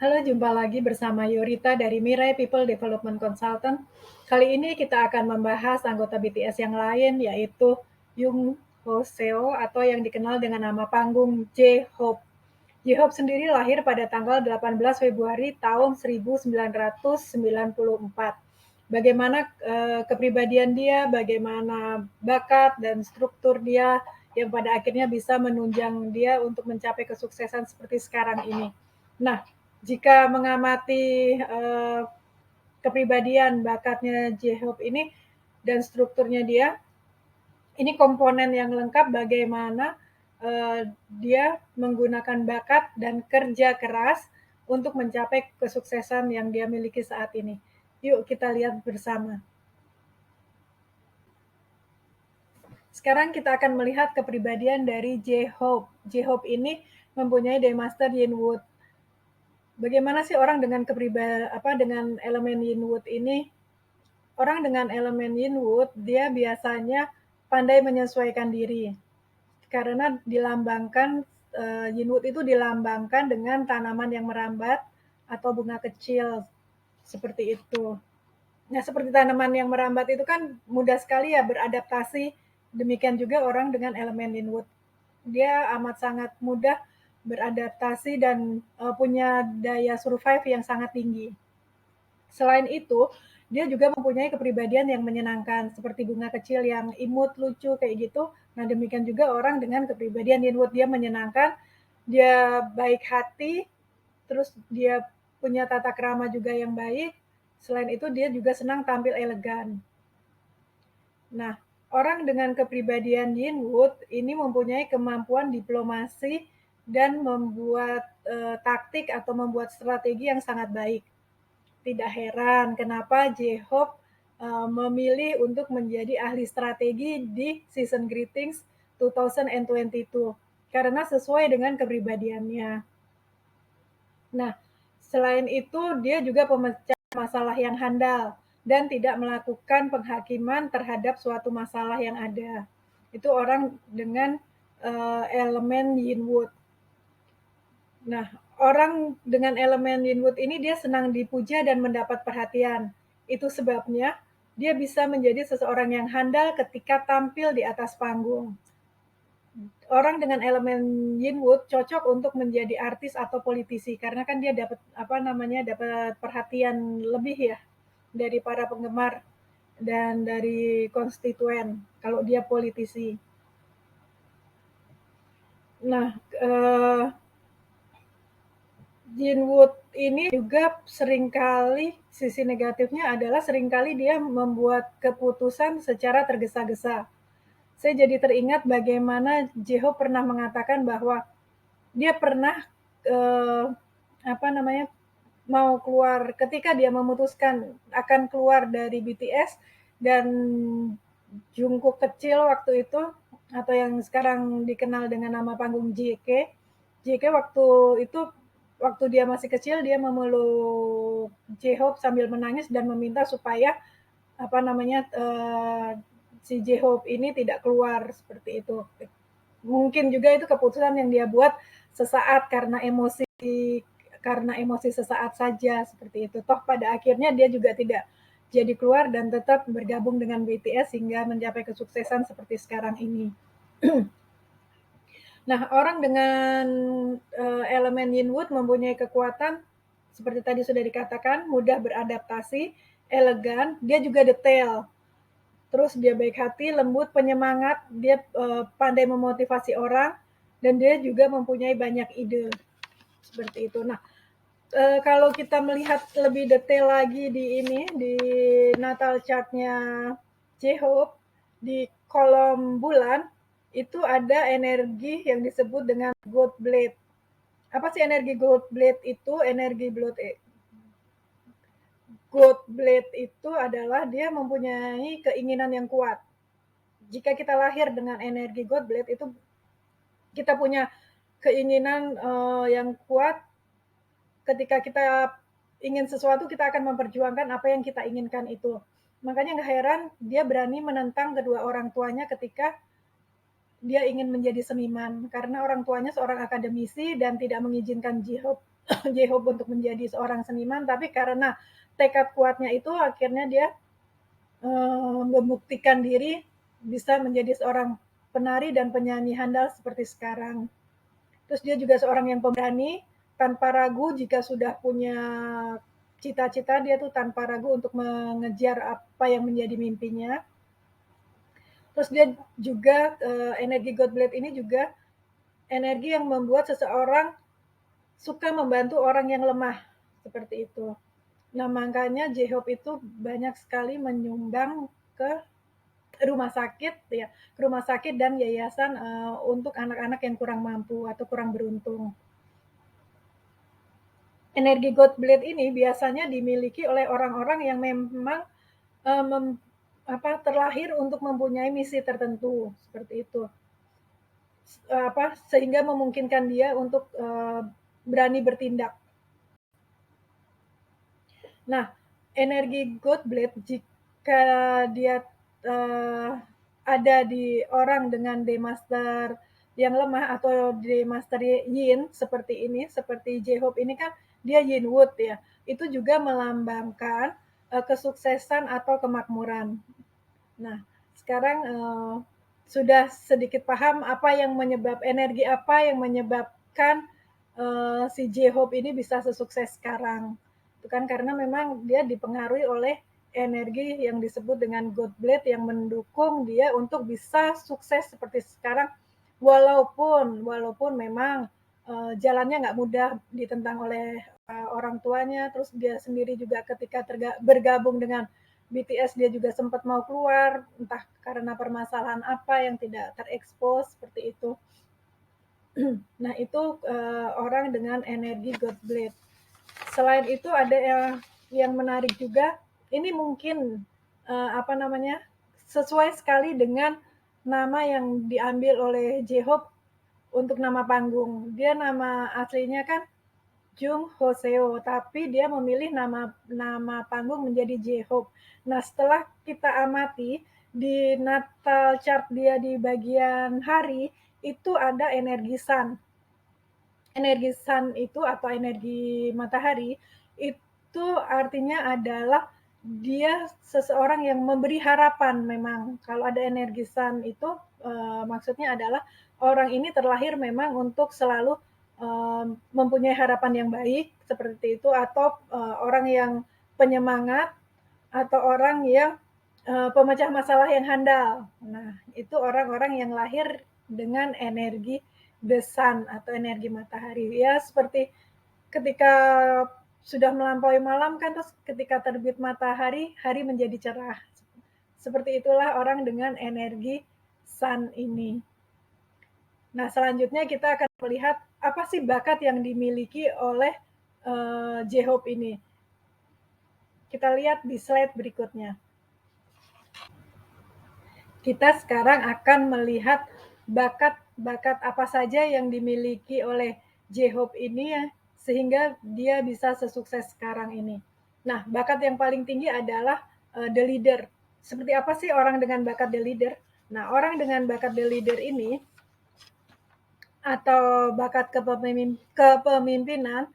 Halo, jumpa lagi bersama Yorita dari Mirai People Development Consultant. Kali ini kita akan membahas anggota BTS yang lain, yaitu Jung Ho Seo atau yang dikenal dengan nama panggung J-Hope. J-Hope sendiri lahir pada tanggal 18 Februari tahun 1994. Bagaimana kepribadian dia, bagaimana bakat dan struktur dia yang pada akhirnya bisa menunjang dia untuk mencapai kesuksesan seperti sekarang ini. Nah, jika mengamati kepribadian bakatnya J-Hope ini dan strukturnya dia, ini komponen yang lengkap bagaimana dia menggunakan bakat dan kerja keras untuk mencapai kesuksesan yang dia miliki saat ini. Yuk kita lihat bersama. Sekarang kita akan melihat kepribadian dari J-Hope. J-Hope ini mempunyai Daymaster Yinwood. Bagaimana sih orang dengan dengan elemen Yinwood ini? Orang dengan elemen Yinwood, dia biasanya pandai menyesuaikan diri. Karena dilambangkan Yinwood itu dilambangkan dengan tanaman yang merambat atau bunga kecil seperti itu. Nah, seperti tanaman yang merambat itu kan mudah sekali ya beradaptasi. Demikian juga orang dengan elemen Yinwood. Dia amat sangat mudah beradaptasi dan punya daya survive yang sangat tinggi. Selain itu, dia juga mempunyai kepribadian yang menyenangkan, seperti bunga kecil yang imut, lucu, kayak gitu. Nah, demikian juga orang dengan kepribadian Yinwood, dia menyenangkan, dia baik hati, terus dia punya tata krama juga yang baik. Selain itu, dia juga senang tampil elegan. Nah, orang dengan kepribadian Yinwood ini mempunyai kemampuan diplomasi dan membuat taktik atau membuat strategi yang sangat baik. Tidak heran kenapa J-Hope memilih untuk menjadi ahli strategi di Season Greetings 2022 karena sesuai dengan kepribadiannya. Nah, selain itu dia juga pemecah masalah yang handal dan tidak melakukan penghakiman terhadap suatu masalah yang ada. Itu orang dengan elemen Yinwood. Nah, orang dengan elemen Yinwood ini dia senang dipuja dan mendapat perhatian. Itu sebabnya dia bisa menjadi seseorang yang handal ketika tampil di atas panggung. Orang dengan elemen Yinwood cocok untuk menjadi artis atau politisi karena kan dia dapat perhatian lebih ya dari para penggemar dan dari konstituen kalau dia politisi. Nah, Yinwood ini juga seringkali sisi negatifnya adalah seringkali dia membuat keputusan secara tergesa-gesa. Saya jadi teringat bagaimana Jeho pernah mengatakan bahwa dia pernah eh, mau keluar ketika dia memutuskan akan keluar dari BTS dan Jungkook kecil waktu itu atau yang sekarang dikenal dengan nama panggung JK. JK waktu dia masih kecil dia memeluk J-Hope sambil menangis dan meminta supaya si J-Hope ini tidak keluar seperti itu. Mungkin juga itu keputusan yang dia buat sesaat karena emosi sesaat saja seperti itu. Toh pada akhirnya dia juga tidak jadi keluar dan tetap bergabung dengan BTS hingga mencapai kesuksesan seperti sekarang ini. Nah, orang dengan elemen Yinwood mempunyai kekuatan seperti tadi sudah dikatakan, mudah beradaptasi, elegan, dia juga detail. Terus dia baik hati, lembut, penyemangat, dia pandai memotivasi orang, dan dia juga mempunyai banyak ide. Seperti itu. Nah, kalau kita melihat lebih detail lagi di natal chartnya J-Hope, di kolom bulan, itu ada energi yang disebut dengan gold blade. Apa sih energi gold blade itu? Gold blade itu adalah dia mempunyai keinginan yang kuat. Jika kita lahir dengan energi gold blade itu kita punya keinginan yang kuat. Ketika kita ingin sesuatu kita akan memperjuangkan apa yang kita inginkan itu. Makanya nggak heran dia berani menentang kedua orang tuanya ketika dia ingin menjadi seniman karena orang tuanya seorang akademisi dan tidak mengizinkan J-Hope J-Hope untuk menjadi seorang seniman, tapi karena tekad kuatnya itu akhirnya dia membuktikan diri bisa menjadi seorang penari dan penyanyi handal seperti sekarang. Terus dia juga seorang yang pemberani, tanpa ragu jika sudah punya cita-cita, dia tuh tanpa ragu untuk mengejar apa yang menjadi mimpinya. Terus dia juga energi God Blade ini juga energi yang membuat seseorang suka membantu orang yang lemah seperti itu. Nah, makanya J-Hope itu banyak sekali menyumbang ke rumah sakit ya, ke rumah sakit dan yayasan untuk anak-anak yang kurang mampu atau kurang beruntung. Energi God Blade ini biasanya dimiliki oleh orang-orang yang memang uh, mem, terlahir untuk mempunyai misi tertentu seperti itu, sehingga memungkinkan dia untuk berani bertindak. Nah, energi God Blade jika dia uh, ada di orang dengan D-Master yang lemah atau D-Master Yin seperti ini, seperti J-Hope ini kan dia Yin Wood ya, itu juga melambangkan kesuksesan atau kemakmuran. Nah, sekarang sudah sedikit paham apa yang energi apa yang menyebabkan si J-Hope ini bisa sesukses sekarang. Itu kan karena memang dia dipengaruhi oleh energi yang disebut dengan God Blade yang mendukung dia untuk bisa sukses seperti sekarang, walaupun memang jalannya nggak mudah, ditentang oleh orang tuanya, terus dia sendiri juga ketika bergabung dengan BTS dia juga sempat mau keluar, entah karena permasalahan apa yang tidak terekspos seperti itu. Nah, itu orang dengan energi God Blade. Selain itu ada yang menarik juga, ini mungkin sesuai sekali dengan nama yang diambil oleh J-Hope untuk nama panggung. Dia nama aslinya kan Jung Hoseo, tapi dia memilih nama nama panggung menjadi J-Hope. Nah, setelah kita amati di natal chart dia di bagian hari, itu ada energi sun. Energi sun itu atau energi matahari itu artinya adalah dia seseorang yang memberi harapan. Memang kalau ada energi sun itu maksudnya adalah orang ini terlahir memang untuk selalu mempunyai harapan yang baik seperti itu, atau orang yang penyemangat, atau orang yang pemecah masalah yang handal. Nah, itu orang-orang yang lahir dengan energi the sun atau energi matahari. Ya, seperti ketika sudah melampaui malam kan, terus ketika terbit matahari, hari menjadi cerah. Seperti itulah orang dengan energi sun ini. Nah, selanjutnya kita akan melihat apa sih bakat yang dimiliki oleh J-Hope ini. Kita lihat di slide berikutnya. Kita sekarang akan melihat bakat-bakat apa saja yang dimiliki oleh J-Hope ini ya, sehingga dia bisa sesukses sekarang ini. Nah, bakat yang paling tinggi adalah the leader. Seperti apa sih orang dengan bakat the leader? Nah, orang dengan bakat the leader ini atau bakat kepemimpinan,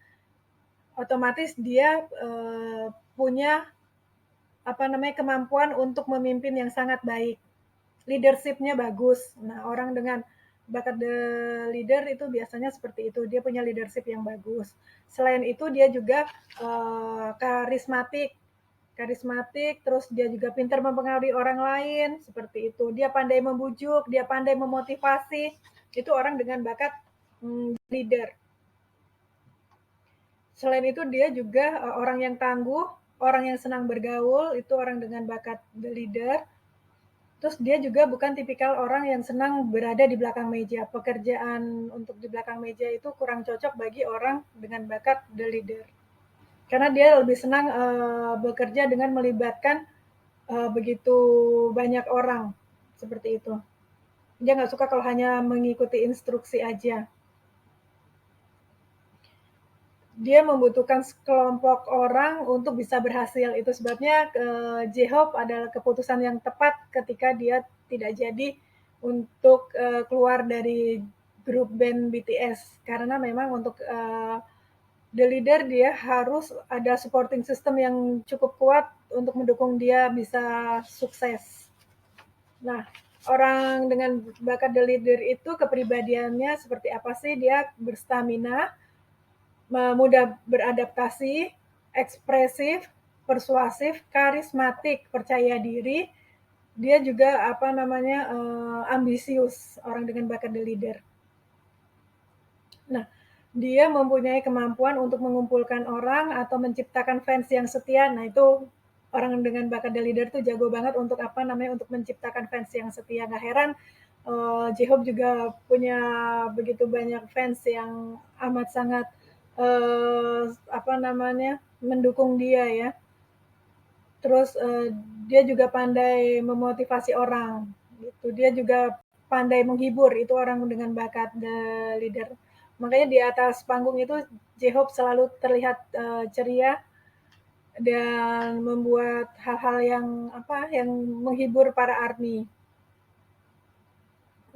otomatis dia punya kemampuan untuk memimpin yang sangat baik, leadership-nya bagus. Nah, orang dengan bakat the leader itu biasanya seperti itu, dia punya leadership yang bagus. Selain itu dia juga karismatik, terus dia juga pintar mempengaruhi orang lain seperti itu. Dia pandai membujuk, dia pandai memotivasi. Itu orang dengan bakat leader. Selain itu dia juga orang yang tangguh, orang yang senang bergaul, itu orang dengan bakat the leader. Terus dia juga bukan tipikal orang yang senang berada di belakang meja. Pekerjaan untuk di belakang meja itu kurang cocok bagi orang dengan bakat the leader. Karena dia lebih senang bekerja dengan melibatkan begitu banyak orang seperti itu. Dia nggak suka kalau hanya mengikuti instruksi aja. Dia membutuhkan sekelompok orang untuk bisa berhasil. Itu sebabnya J-Hope adalah keputusan yang tepat ketika dia tidak jadi untuk keluar dari grup band BTS, karena memang untuk the leader dia harus ada supporting system yang cukup kuat untuk mendukung dia bisa sukses. Nah, orang dengan bakat the leader itu kepribadiannya seperti apa sih? Dia berstamina, mudah beradaptasi, ekspresif, persuasif, karismatik, percaya diri. Dia juga ambisius, orang dengan bakat the leader. Nah, dia mempunyai kemampuan untuk mengumpulkan orang atau menciptakan fans yang setia. Nah, itu orang dengan bakat the leader tuh jago banget untuk untuk menciptakan fans yang setia. Gak heran J-Hope juga punya begitu banyak fans yang amat sangat mendukung dia ya. Terus dia juga pandai memotivasi orang gitu. Dia juga pandai menghibur, itu orang dengan bakat the leader. Makanya di atas panggung itu J-Hope selalu terlihat ceria dan membuat hal-hal yang menghibur para ARMY.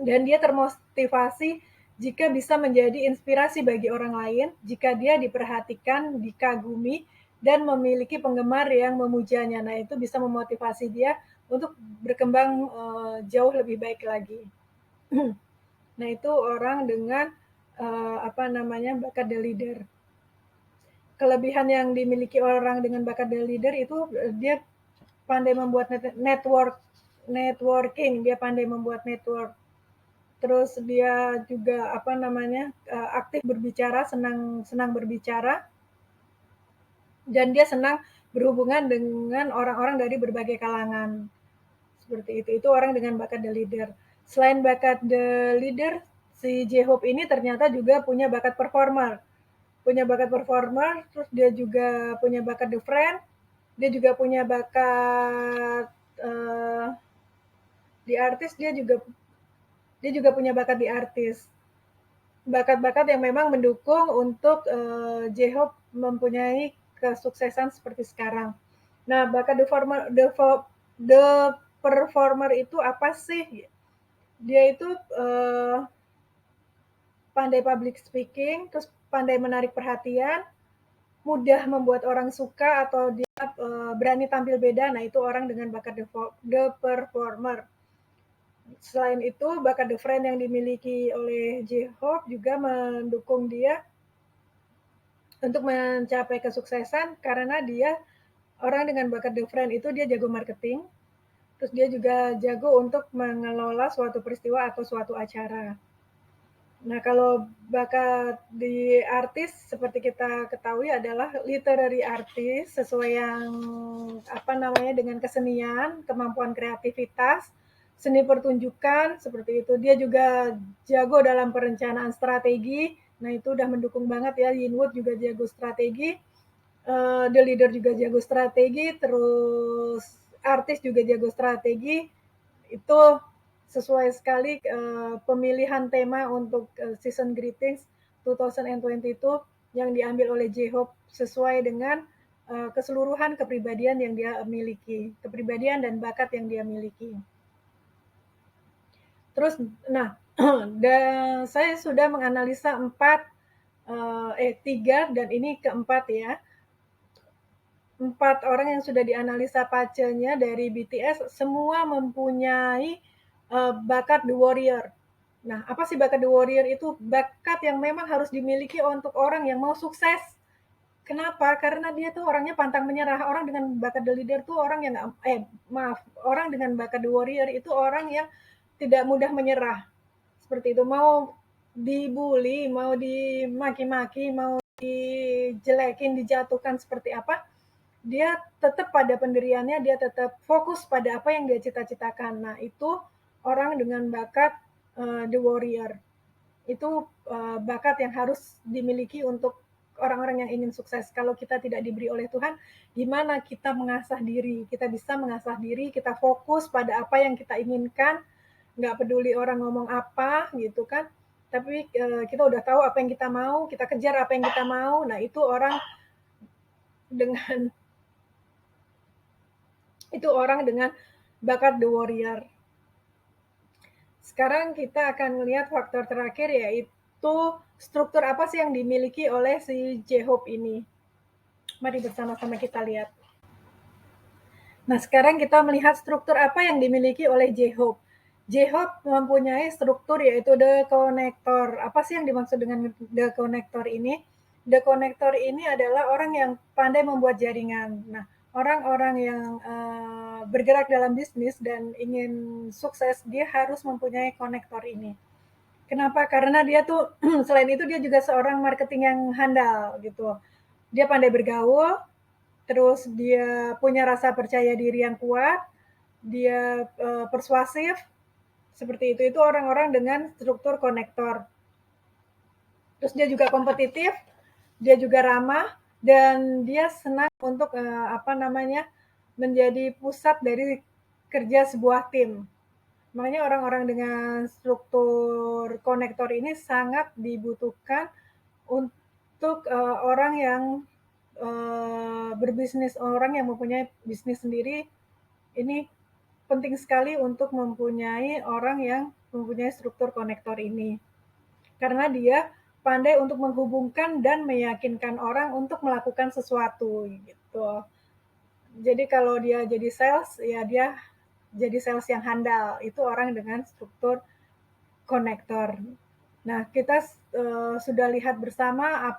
Dan dia termotivasi jika bisa menjadi inspirasi bagi orang lain, jika dia diperhatikan, dikagumi, dan memiliki penggemar yang memujanya. Nah, itu bisa memotivasi dia untuk berkembang jauh lebih baik lagi. Nah, itu orang dengan bakat the leader. Kelebihan yang dimiliki orang dengan bakat the leader itu dia pandai membuat networking, dia pandai membuat network. Terus dia juga aktif berbicara, senang berbicara, dan dia senang berhubungan dengan orang-orang dari berbagai kalangan. Seperti itu orang dengan bakat the leader. Selain bakat the leader, si J-Hope ini ternyata juga punya bakat performer. Terus dia juga punya bakat the friend, dia juga punya bakat di artis, dia juga punya bakat di artis. Bakat-bakat yang memang mendukung untuk J-Hope mempunyai kesuksesan seperti sekarang. Nah, bakat the performer itu apa sih? Dia itu pandai public speaking, terus pandai menarik perhatian, mudah membuat orang suka atau dia berani tampil beda. Nah, itu orang dengan bakat the performer. Selain itu, bakat the friend yang dimiliki oleh J-Hope juga mendukung dia untuk mencapai kesuksesan karena dia orang dengan bakat the friend itu dia jago marketing, terus dia juga jago untuk mengelola suatu peristiwa atau suatu acara. Nah, kalau bakat di artis seperti kita ketahui adalah literary artist, sesuai yang dengan kesenian, kemampuan kreativitas, seni pertunjukan seperti itu. Dia juga jago dalam perencanaan strategi. Nah, itu udah mendukung banget ya. Yinwood juga jago strategi, The Leader juga jago strategi, terus artis juga jago strategi. Itu sesuai sekali pemilihan tema untuk season greetings 2022 yang diambil oleh J-Hope sesuai dengan keseluruhan kepribadian yang dia miliki, kepribadian dan bakat yang dia miliki. Terus, nah, dan saya sudah menganalisa 3 dan ini keempat ya. 4 orang yang sudah dianalisa pacenya dari BTS semua mempunyai bakat the warrior. Nah, apa sih bakat the warrior itu? Bakat yang memang harus dimiliki untuk orang yang mau sukses. Kenapa? Karena dia tuh orangnya pantang menyerah. Orang dengan bakat the leader tuh orang yang orang dengan bakat the warrior itu orang yang tidak mudah menyerah. Seperti itu. Mau dibully, mau dimaki-maki, mau dijelekin, dijatuhkan seperti apa, dia tetap pada pendiriannya, dia tetap fokus pada apa yang dia cita-citakan. Nah, itu orang dengan bakat the warrior. Itu bakat yang harus dimiliki untuk orang-orang yang ingin sukses. Kalau kita tidak diberi oleh Tuhan, gimana kita mengasah diri? Kita bisa mengasah diri, kita fokus pada apa yang kita inginkan, nggak peduli orang ngomong apa gitu kan. Tapi kita udah tahu apa yang kita mau, kita kejar apa yang kita mau. Nah, itu orang dengan bakat the warrior. Sekarang kita akan melihat faktor terakhir, yaitu itu struktur apa sih yang dimiliki oleh si J-Hope ini. Mari bersama-sama kita lihat. Nah, sekarang kita melihat struktur apa yang dimiliki oleh J-Hope. J-Hope mempunyai struktur yaitu The Connector. Apa sih yang dimaksud dengan The Connector ini? The Connector ini adalah orang yang pandai membuat jaringan. Nah, orang-orang yang bergerak dalam bisnis dan ingin sukses, dia harus mempunyai konektor ini. Kenapa? Karena dia tuh selain itu dia juga seorang marketing yang handal gitu. Dia pandai bergaul, terus dia punya rasa percaya diri yang kuat, dia persuasif, seperti itu orang-orang dengan struktur konektor. Terus dia juga kompetitif, dia juga ramah, dan dia senang untuk menjadi pusat dari kerja sebuah tim. Makanya orang-orang dengan struktur konektor ini sangat dibutuhkan untuk orang yang berbisnis, orang yang mempunyai bisnis sendiri. Ini penting sekali untuk mempunyai orang yang mempunyai struktur konektor ini. Karena dia pandai untuk menghubungkan dan meyakinkan orang untuk melakukan sesuatu gitu. Jadi kalau dia jadi sales, ya dia jadi sales yang handal. Itu orang dengan struktur konektor. Nah, kita sudah lihat bersama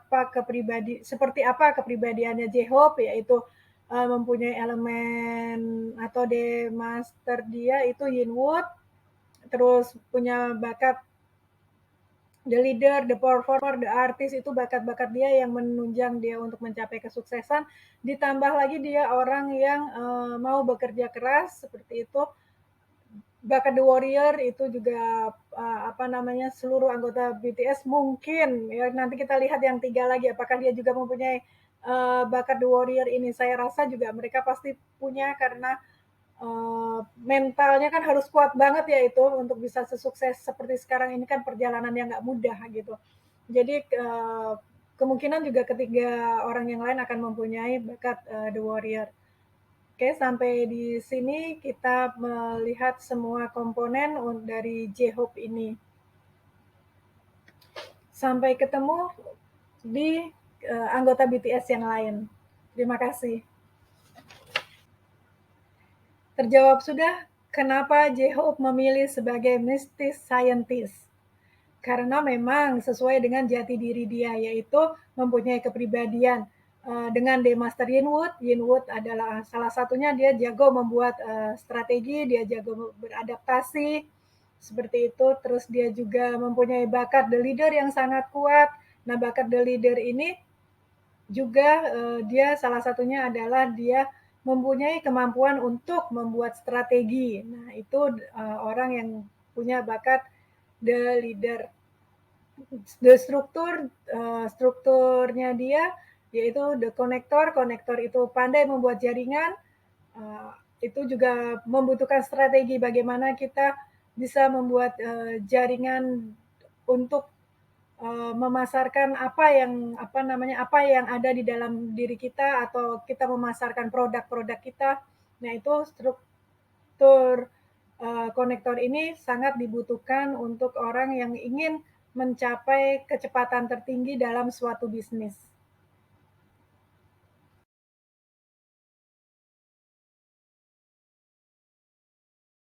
seperti apa kepribadiannya J-Hope, yaitu mempunyai elemen atau D master dia itu Yinwood, terus punya bakat the leader, the performer, the artist, itu bakat-bakat dia yang menunjang dia untuk mencapai kesuksesan. Ditambah lagi dia orang yang mau bekerja keras, seperti itu. Bakat The Warrior itu juga seluruh anggota BTS mungkin ya, nanti kita lihat yang 3 lagi apakah dia juga mempunyai bakat The Warrior ini. Saya rasa juga mereka pasti punya karena mentalnya kan harus kuat banget ya itu untuk bisa sesukses seperti sekarang ini kan perjalanan yang nggak mudah gitu. Jadi kemungkinan juga ketiga orang yang lain akan mempunyai bakat The Warrior. Oke, sampai di sini kita melihat semua komponen dari J-Hope ini. Sampai ketemu di anggota BTS yang lain. Terima kasih. Terjawab sudah, kenapa J-Hope memilih sebagai Mystic Scientist? Karena memang sesuai dengan jati diri dia, yaitu mempunyai kepribadian. Dengan D Master Yinwood, Yinwood adalah salah satunya dia jago membuat strategi, dia jago beradaptasi, seperti itu. Terus dia juga mempunyai bakat the leader yang sangat kuat. Nah, bakat the leader ini juga dia salah satunya adalah dia mempunyai kemampuan untuk membuat strategi. Nah, itu orang yang punya bakat the leader. The strukturnya dia yaitu the konektor. Konektor itu pandai membuat jaringan. Itu juga membutuhkan strategi bagaimana kita bisa membuat jaringan untuk memasarkan apa yang ada di dalam diri kita atau kita memasarkan produk-produk kita. Nah, itu struktur konektor ini sangat dibutuhkan untuk orang yang ingin mencapai kecepatan tertinggi dalam suatu bisnis.